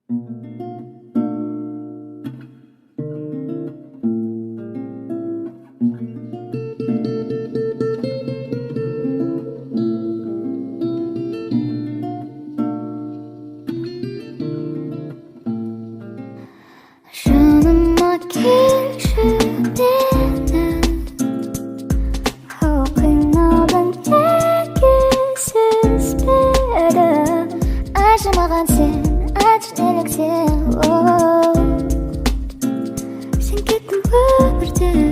Жаныма келші менің, қиналдың екісіз бері. Айтшы маған сен, айтшы неліктен, сен кеттің өмірден.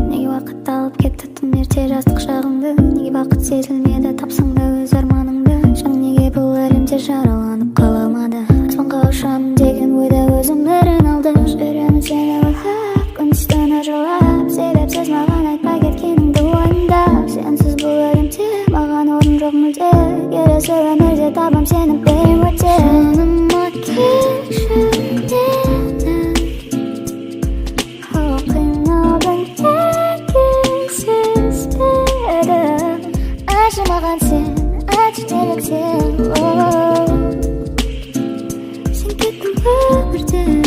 Неге уақыт алып кетті тым ерте жастық шағыңды, неге бақыт сезілмеді тапсаң да өз арманыңды. Жаным неге бұл әлемде жараланып қала алмады, аспанға ұшамын деген ойда өзімнің алды. Жүремін сені ойлап, күн түстен ажалап, себепсіз маған айтпай кеткеніңді ойымдап. Сенсіз бұл әлемде маған орын жоқ мүлде, келесі өмірде табам сені бейім өте. Жаныма келші менің, қиналдың екісіз бері. Айтшы маған сен, айтшы неліктен, сен кеттің өмірден.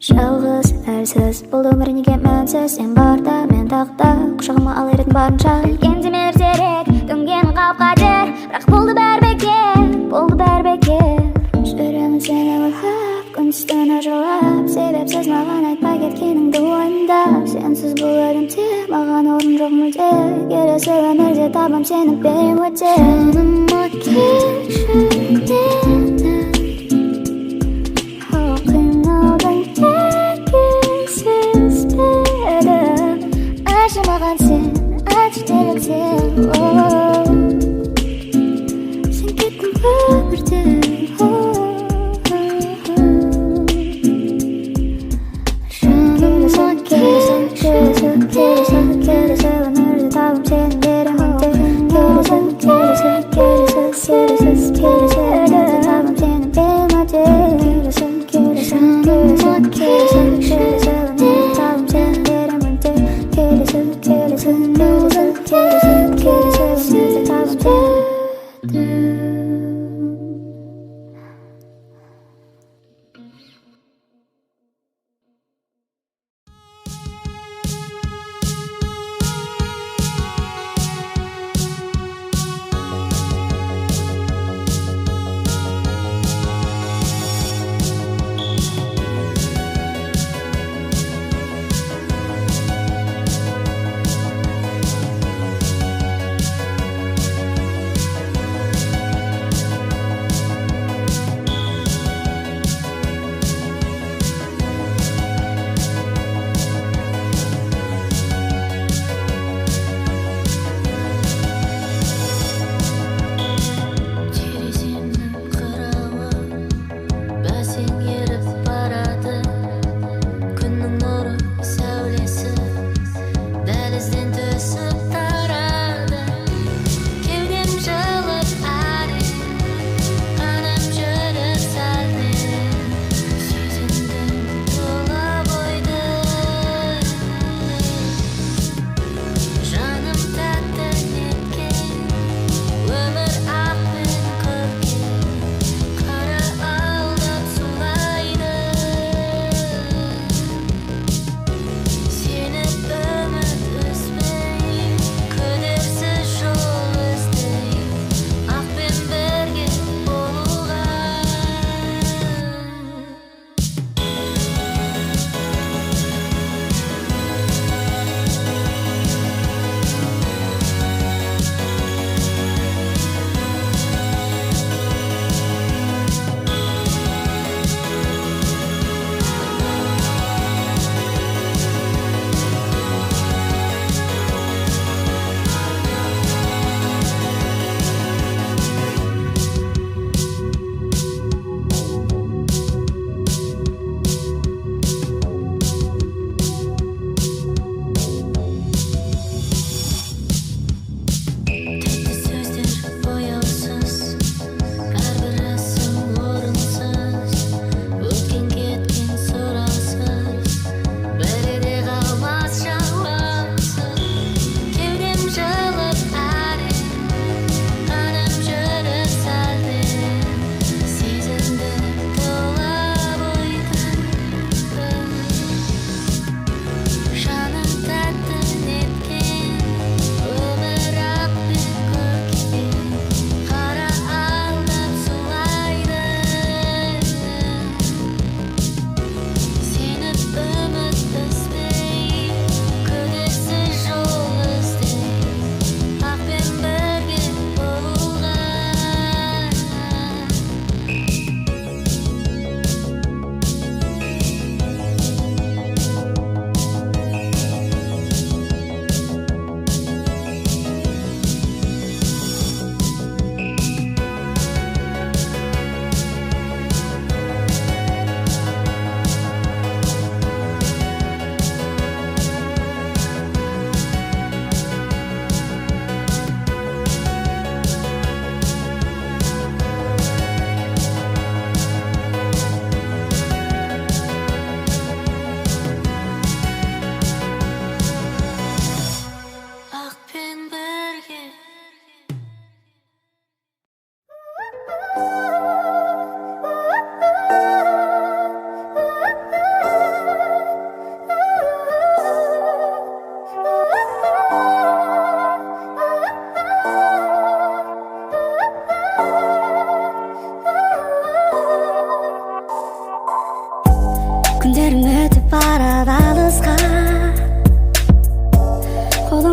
Жалғыз, әлсіз, бұл өмір неге мәнсіз. Сен барда, мен тақта, құшағыма ал ердің барынша. Білгенде ертерек, төнгені қауіп-қатер, бірақ болды бәрі бекер, болды бәрі бекер. Жүремін сені ойлап, күн түстен ажалап, себепсіз маған айтпай кеткеніңді ойымдап. Сенсіз бұл әлемде маған орын жоқ мүлде, келесі өмірде табам сені бейім өте. Жаныма келші менің, қиналдың екісіз бері. Айтшы маған сен, айтшы неліктен, сен кеттің өмірден. Жаныма келші, келші өмірде табам сені бейім өте. Келші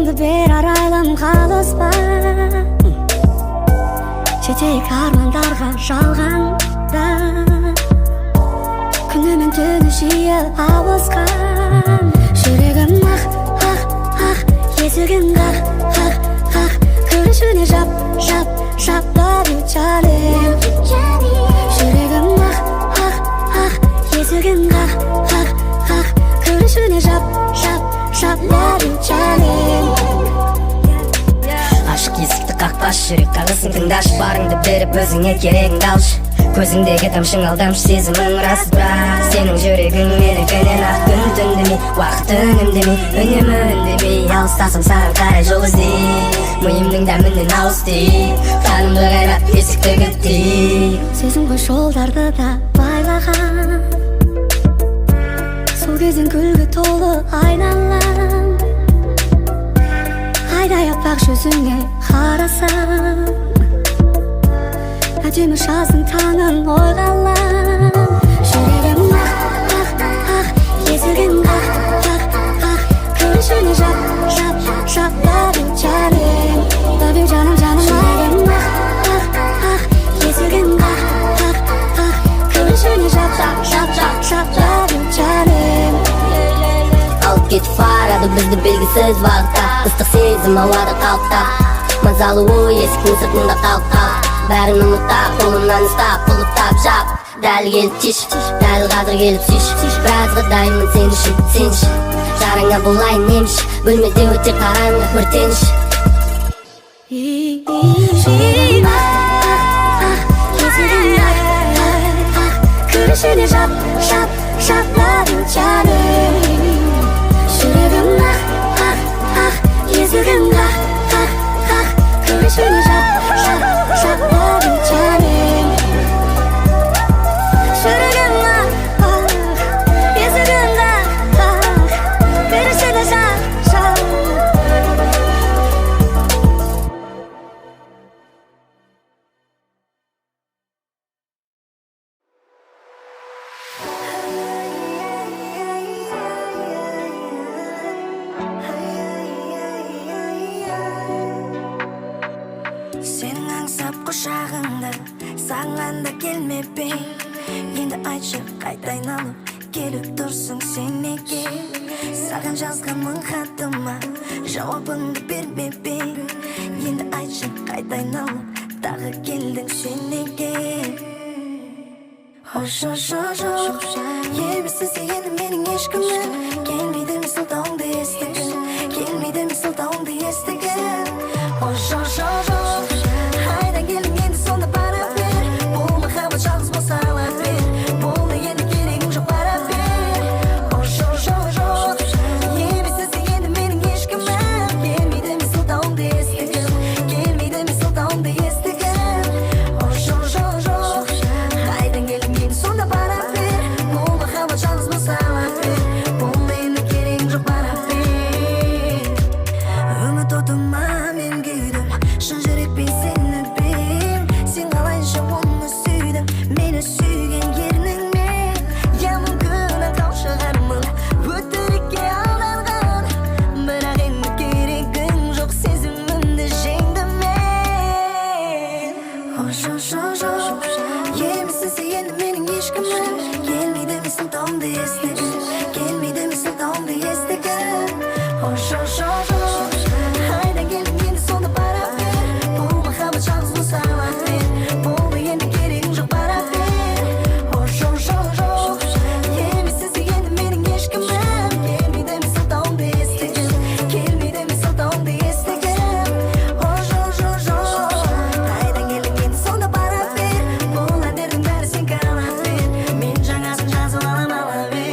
Kolumda bir araylım kalıспа Жетейік армандарға жалғанда Күні мен түні жиі ауысқан Жүрегім ақ, ақ, ақ Есігін қақ, қақ, қақ Кірішіне жап, жап, жап Love you, Charlie Жүрегім ақ, ақ, ақ Есігін қақ, қақ, қақ Кірішіне жап, жап, жап Love you, Charlie Ашық есікті қақпаш, жүрек қағысын тыңдаш Барыңды беріп өзіңе керегіңді алшы Көзіңдегі тамшың алдамшы сезімің рас бірақ Сенің жүрегің менікінен ақ күн түндемей Уақыт үнемдемей, үнемі үндемей Алыстасам саған қарай жол іздей Миымның дәмінен ауызтей Қанымды қайрап есікті кілттей Сезім ғой жолдарды да байлаған Сол кезден күлгі толы айналам Айдай аппақ жүзіңе қарасам Әдемі жаздың таңын ойғалам Жүрегім ақ, ақ, ақ Есігін қақ, қақ, қақ Кірішіне жап, жап, жап Love you, Charlie Love you, жаным, жаным Жүрегім ақ, ақ, ақ Есігін қақ, қақ, қақ Кірішіне жап, жап, жап, жап, жап Love you, Charlie Алып кетіп барады бізді белгісіз бағытта Ыстық сезім ауада қалықтап Мазалы ой есіктің сыртында қалып Бәрін ұмытта, қолымнан ұстап, ұлықтап жап Дәл келіп тиш, дәл қазір келіп сүйш Біразға дайынмын сен үшін, сен үшін Жарыңа болайын неміш, бөлмеде өте қараңғы өртеніш Жүрегім ақ, ақ, есігін ақ, ақ Кірішіне жап, жап, жап Love you, Charlie Жүрегім ақ, ақ, ақ Есігін қақ, қақ, қақ Кірішіне жап, жап, жап Love you, Charlie Жүрегім ақ, ақ Есігін қақ, қақ Кірішіне жап, жап Сенің аңсап құшағыңда саған да келмеппін Енді айтшы қайта айналып келіп тұрсың сен неге Саған жазған мың хатыма жауабыңды бермеппін Енді айтшы қайта айналып тағы келдің сен неге Жоқ, емессіз енді менің ешкімім Келмейді мисылтауыңды естігім Келмейді мисылтауыңды естігім Жоқ Айдан келдің енді сонда бара бер Бұл махаббат жалғыз болса ала бер Болды енді керегің жоқ бара бер Жоқ Емессіз енді менің ешкімім Келмейді мисылтауыңды естігім Келмейді мисылтауыңды естігім Жоқ Айдан келдің енді сонда бара бер Бұл махаббат жалғыз болса ала бер Болды енді керегің жоқ бара бер Үміт отыма мен күйдім Шын жүрекпен сені білем Сен қалайша оны сүйдің Мені сүйген ерніңмен Я мүмкін аңқау шығармын Өтірікке алданған Бірақ енді керегің жоқ Сезімімді жеңдім мен Жоқ Емессіз енді менің ешкімім Келмейді мисылтауыңды естігім Келмейді мисылтауыңды естігім Жоқ Айдан келдің енді сонда бара бер Бұл махаббат жалғыз болса ала бер Болды енді керегің жоқ бара бер Жоқ Емессіз енді менің ешкімім Келмейді мисылтауыңды естігім Келмейді мисылтауыңды естігім Жоқ Айдан келдің енді сонда бара бер Бұл әндердің бәрі сен қала бер Мен жаңасын жазып алам ала бер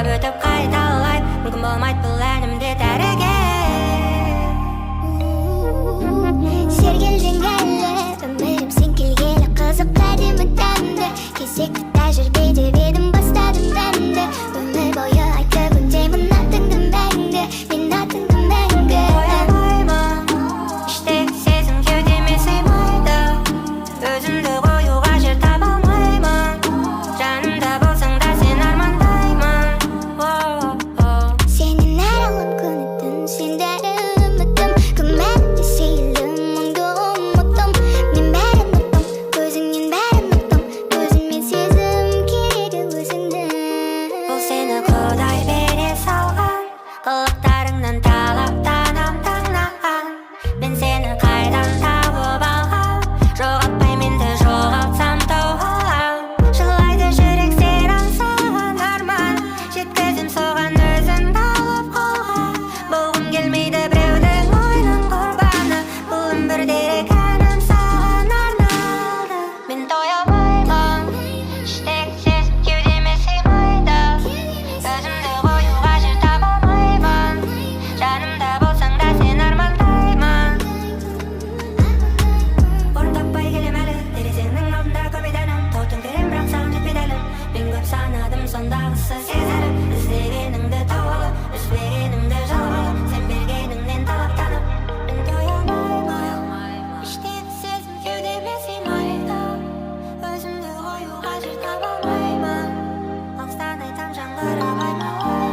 Жолдап өтіп қайта алайын, мүмкін болмайды бұл әнімде дәрігер. Сергелдең әлі өмірім сен келгелі қызық әдемі тәмді кезекті тәжірибе деп едім бастадым әнді өмір бойы айтып өтемін атыңды мәңгі мен атыңды мәңгі Қоя алмаймын іштегі сезім кеудеме сыймайды өзімді қоюға жер таба алмаймын жанымда болсаң да сен армандаймын Сенің әр алып күні түн сендері үмітім күмәнді сейілім мұңды ұмыттым мен бәрін ұттым көзіңнен бәрін ұқтым өзіммен сезім керегі өзіңді Бұл сені құдай бере салған қылықтарыңнан талаптанам таңнаған мен сені қайдан тауып алғам жоғалтпай менді жоғалтсам тоғалам жылайды жүрек сен аңсаған арман жеткізім соған өзім болып қолға болғым келмейді біреудің ойының құрбаны бұл өмірдегі әнім саған арналды мен тоя алмаймын іштегі сезім кеудеме сыймайды өзімді қоюға жер таба алмаймын жанымда болсаң да сен армандаймын орын таппай келем әлі терезеңнің алдында көрмейді әнім тау төңкерем бірақ саған жетпейді әлім мен көп санадым сондағысы сезіліп іздегеніңді тауып үзбегеніңді жалғап сен бергеніңнен талаптанып мен тоя алмаймын іштегі сезім кеудеме сыймайды өзімді қоюға жер таба алмаймын алыстан айтам жаңғырып айналайды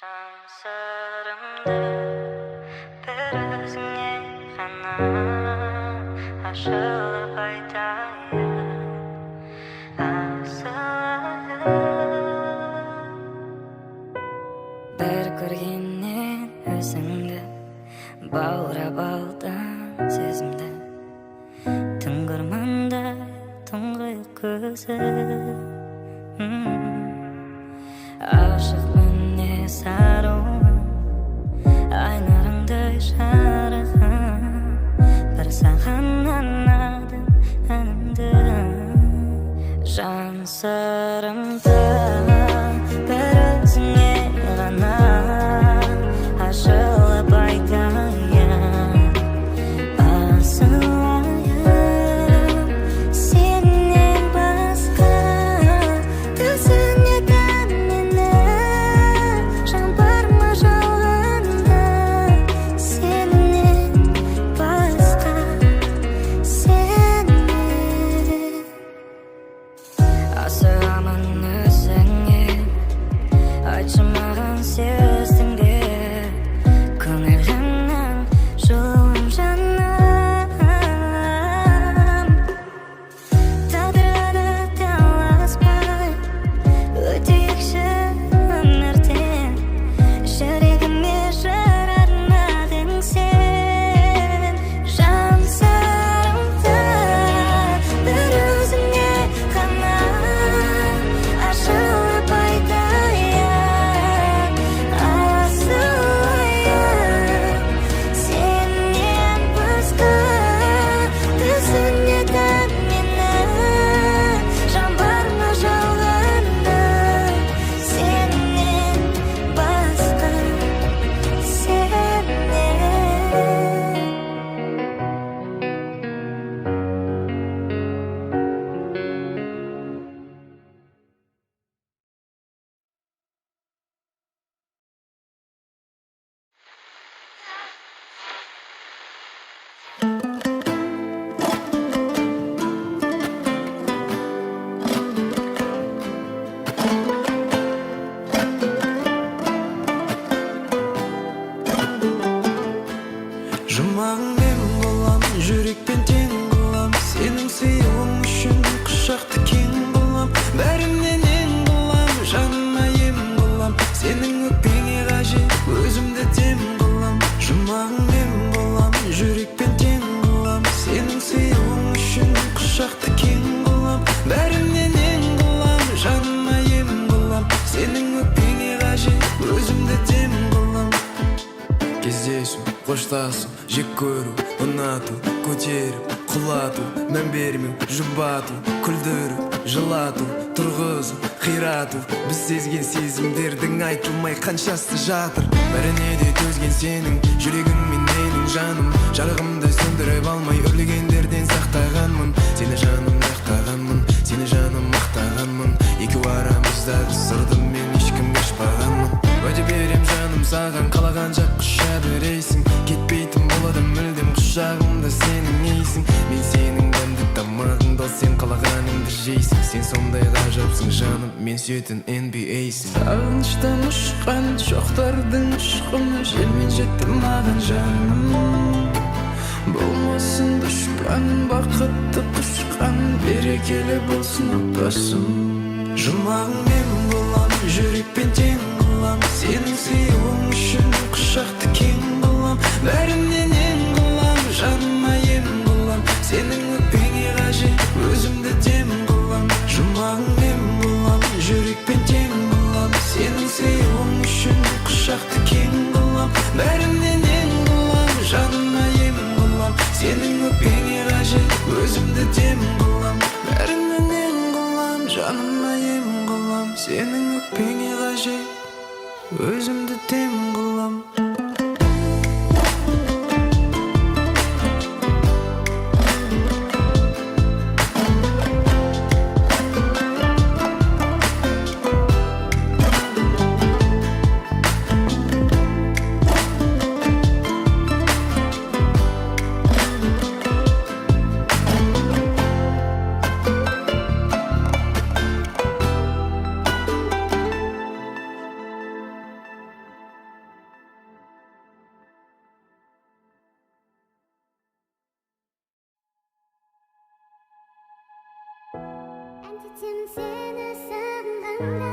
Шансырымды бір өзіңе ғана ашылып айтайын асылым бір көргеннен өзіңді баурап алдым сезімді түнгі армандай тұңғиық көзім Aşık mene sarılım Aynarыңдай жарығым Бір саған арнадым әнімді Жан сырымды бір өзіңе ғана ашылып айтайын асылайын сеннен басқа түсінетін мені жан бар ма жалғанда сеннен басқа сеннен асығамын өзіңе айтшы маған сездің бе көңілімнің жылуын жаным тағдырға да таласпай өтейікші өмірден жүрегіме жыр арнадың сен жан сырымды бір өзіңе ғана ашылып айтайын асылайын сеннен басқа түсінетін мені жан бар ма жалғанда сеннен басқа сеннен Жұмағың мен болам, жүрекпен тең болам Сенің сыйлығың үшін құшақты кең болам Бәрімнен ең болам, жаныма ем болам Сенің өкпеңе қажет, өзімді дем болам Жұмағың мен болам, жүрекпен тең болам Сенің сыйлығың үшін құшақты кең болам Бәрімнен ең болам, жаныма ем болам Сенің өкпеңе қажет, өзімді дем болам Кездесу, қоштасу, жек көру, ұнату, көтеріп, құлату, мән бермеу, жұбату, күлдіріп, жылату, тұрғызу, қирату. Біз сезген сезімдердің айтылмай қаншасы жатыр. Бәріне де төзген сенің жүрегің мен менің жаным. Жарығымды сөндіріп алмай өрлегендерден сақтағанмын. Сені жаным мақтағанмын, сені жаным мақтағанмын. Екеу арамыздағы сырды мен ешкімге ашпағанмын. Уәде берем жаным саған, қалаған жақ құша берейсің. Кетпейтін болады мүлдем құшағымда сенің ейсің. Мен сенің дәмді тамағыңда, сен қалағаныңды жейсің. Сен сондай ғажапсың жаным, мен сүйетін NBA-сің. Сағыныштан ұшқан шоқтардың ұшқыны, желмен жетті маған жаным. Болмасын дұшпан, бақытты құшқан, берекелі болсын отбасым. Жұмағың мен болам, жүрекпен тең қылам. Сенің сүйуің үшін құшақты кең қылам. Бәрінен ең қылам, жаныма ем қылам. Сенің өкпеңе қажет, өзімді дем қылам. Жұмағың мен болам, жүрекпен тең қылам. Сенің сүйуің үшін құшақты кең қылам. Бәрінен ең қылам, жаныма ем қылам. Сенің өкпеңе қажет, өзімді дем қылам. Бәрінен ең қылам, жаныма ем қылам. Сенің өкпеңе қажет, өзімді дем қылам. Әндетемін сені сағынғанда.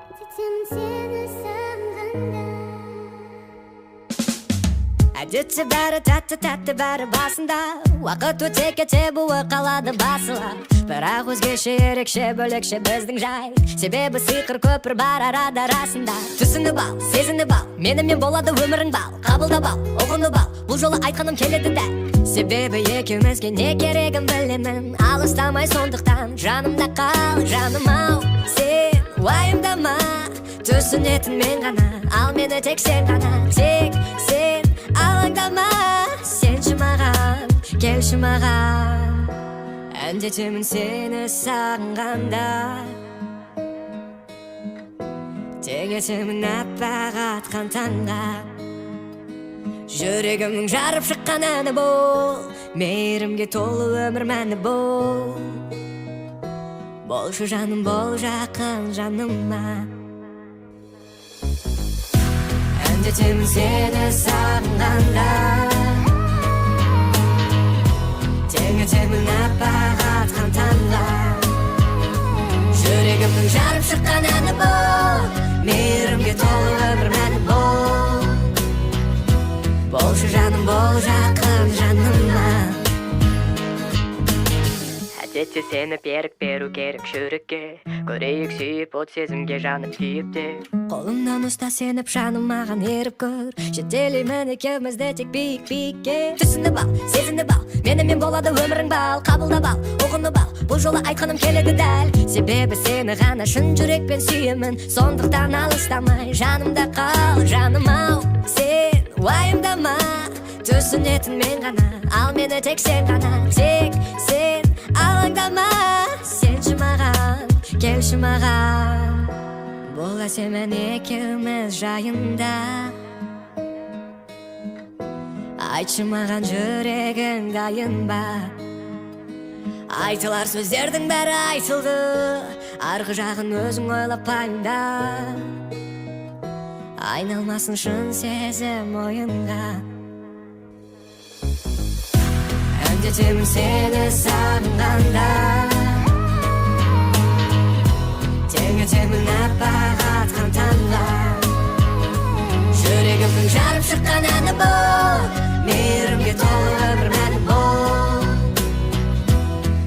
Әндетемін сені сағынғанда. Әдетте бәрі тәтті бәрі басында. Уақыт өте кете буы қалады басыла. Бірақ өзгеше ерекше бөлекше біздің жай. Себебі сиқыр көпір бар арада расында. Түсініп ал, сезініп ал, менімен болады өмірің бал. Қабылдап ал, ұғынып ал, бұл жолы айтқаным келеді дәл. Себебі екеумізге не керегін білемін. Алыстамай сондықтан жанымда қал, жаным ау. Сен уайымдама, түсінетін мен ғана, ал мені тек сен ғана. Тек сен алаңдама, сенші маған, келші маған. Әндетемін сені сағынғанда. Тегетемін аппақ атқан таңға. Жүрегімнің жарып шыққан әні бол. Мейірімге толы өмір мәні бол. Болшы жаным, бол жақын жаныма. Әндетемін сені сағынғанда. Теңетемін аппақ атқан таңға. Жүрегімнің жарып шыққан әні бол. Мейірімге толы өмір мәні бол. Болшы жаным, бол жақын жаныма. Әдетте сені берік беру керек жүрекке. Көрейік сүйіп от сезімге жанып күйіп те. Қолымнан ұста сеніп жаным маған еріп көр. Жетелеймін екеумізді тек биік-биікке. Түсініп ал, сезініп ал, менімен болады өмірің бал. Қабылдап ал, ұғынып ал, бұл жолы айтқаным келеді дәл. Себебі сені ғана шын жүрекпен сүйемін. Сондықтан алыстамай жанымда қал, жаным ау. Сен уайымдама, түсінетін мен ғана, ал мені тек сен ғана. Тек сен алаңдама, сенші маған, келші маған. Бұл әсемен екеуміз жайында. Айтшы маған жүрегің дайын ба. Айтылар сөздердің бәрі айтылды. Арғы жағын өзің ойлап пайымда. Айналмасын шын сезім ойынға. Әндетемін сені сағынғанда. Теңетемін аппақ атқан таңға. Жүрегім Kalbim жарып шыққан әні бұл Мейірімге толы өмір мәні бол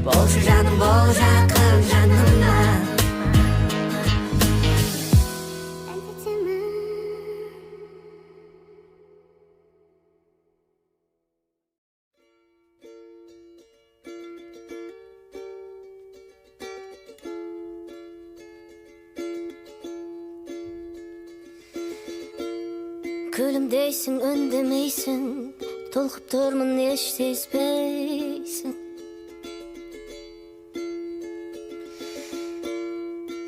Болшы жаным бол жақын жаныма Күлімдейсің, үндемейсің, толқып тұрмын еш сезбейсің.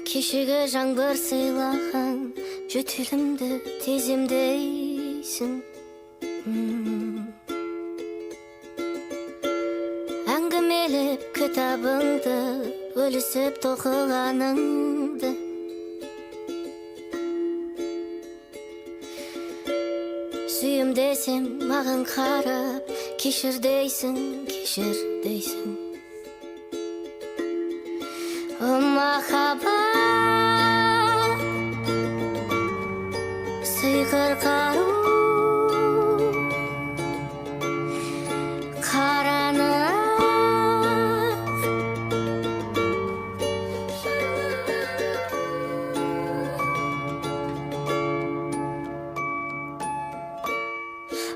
Кешегі жаңбыр сыйлаған жөтелімді теземдейсің. Әңгімелеп кітабыңды, бөлісіп тоқығаныңды. Сүйім десем маған қарап, кешір дейсің, кешір дейсің. О махаббат, сиқыр қару, қараны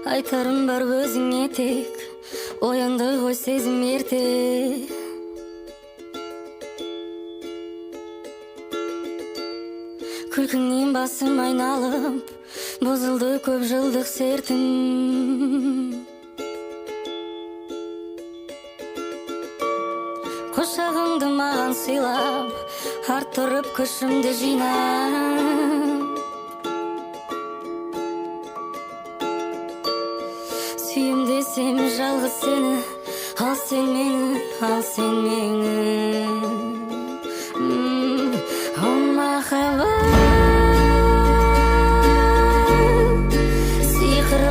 айтарым бар өзіңе тек, оянды ғой сезім ерте. Күлкіңнен басым айналып, бұзылды көп жылдық сертім. Құшағыңды маған сыйлап, арттырып күшімді жинап. Сүйім десем жалғыз сені, ал сен мені, ал сен мені. О махаббат, сиқыр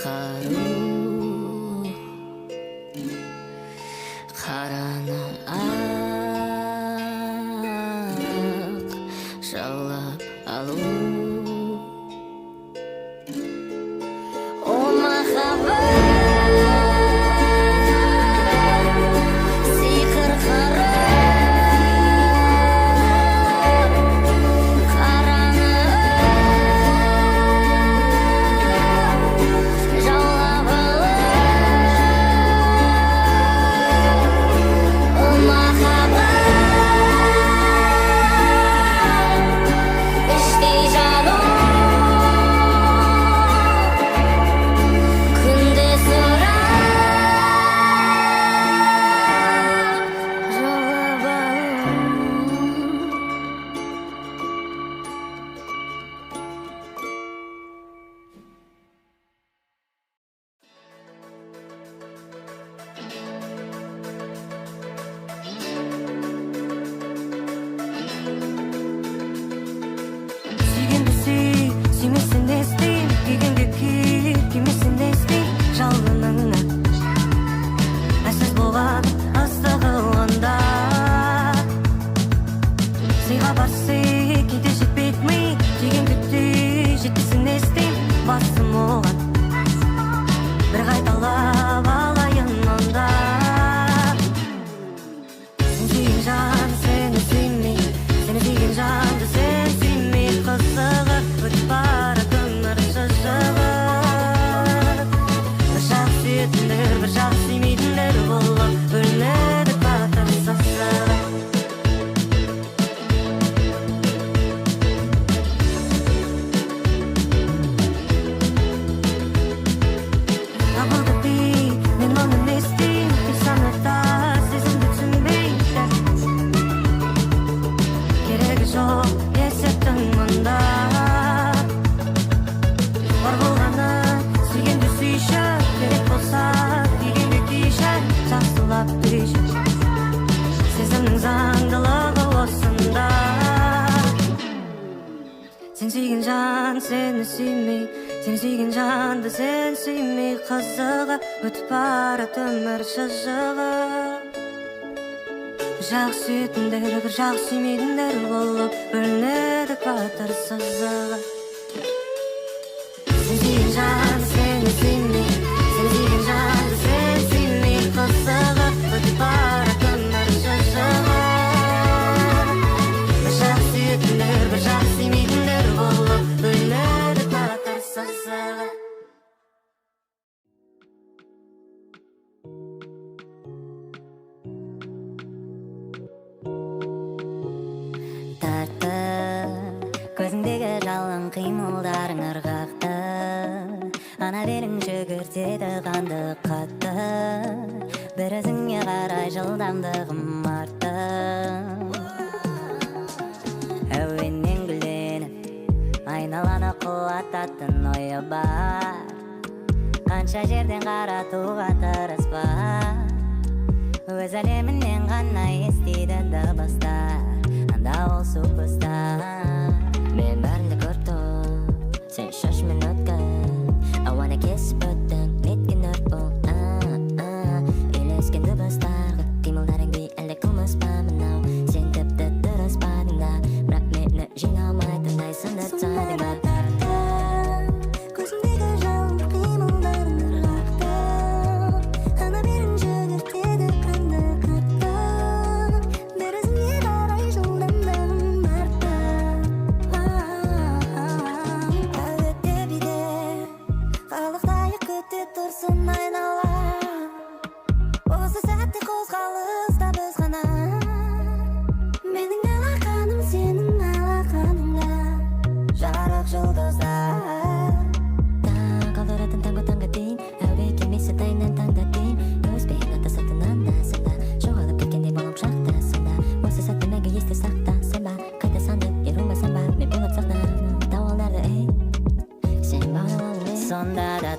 қару, қараны ақ жаулап алу. О махаббат, сиқыр қару, қараны ақ жаулап алу. seni süymey, seni sүйген жанды sen süymey қызығы өтіп барат өмір шыжығы. Bir жақ сүйетіндер, bir жақ сүймейтіндер болып бөлінеді батыр сызығы. Сен сүйген жанды seni süymey, seni sүйген жанды sen süymey қызығы өтіп барат өмір шыжығы. Bir жақ сүйетіндер, bir жақ сүймейтіндер болып бөлінеді батыр сызығы. Тартты көзіңдегі жалын қимылдарың ырғақты, ана белің жүгіртеді қанды қатты, бір өзіңе қарай жылдамдығым артты. Әуеннен гүлденіп айналаны құлататын ойы бар, қанша жерден қаратуға тырыспа, өз әлемінен ғана естиді дыбыстар, анда ол суперстар. Мен бәрінді көрдім, сен шашымен өткін, I wanna kiss бөттің, неткен өрт бұл. Үйлескен дыбыстарға қимылдарың бей әлде қылмыс па мынау, сен тіпті дұрыс падыңда, бірақ мені жинамай тыңдайсың да тайдыңда. көзіңдегі жалын қимылдарың ырғақты, ана белің жүгіртеді қанды қатты, бір өзіңе қарай жылдамдығым артты. Әуетте биде қалықтайық күтіп тұрсын айнала, осы сәтте қозғалыста біз ғана. Менің алақаным сенің алақаныңда, жарық жұлдыздар. Таң қалдыратын таңғы таңға дейін, әуе кемесі тайынан таңда дейін, өзбек ата сыртынан да сырда, жоғалып кеткендей болып шақтасында, осы сәтті мәңгі есте сақтасын ба, қайта санды ерумасам ба, мен болып сақтанамын тауалдарды, ей, сен бағалауын сонда да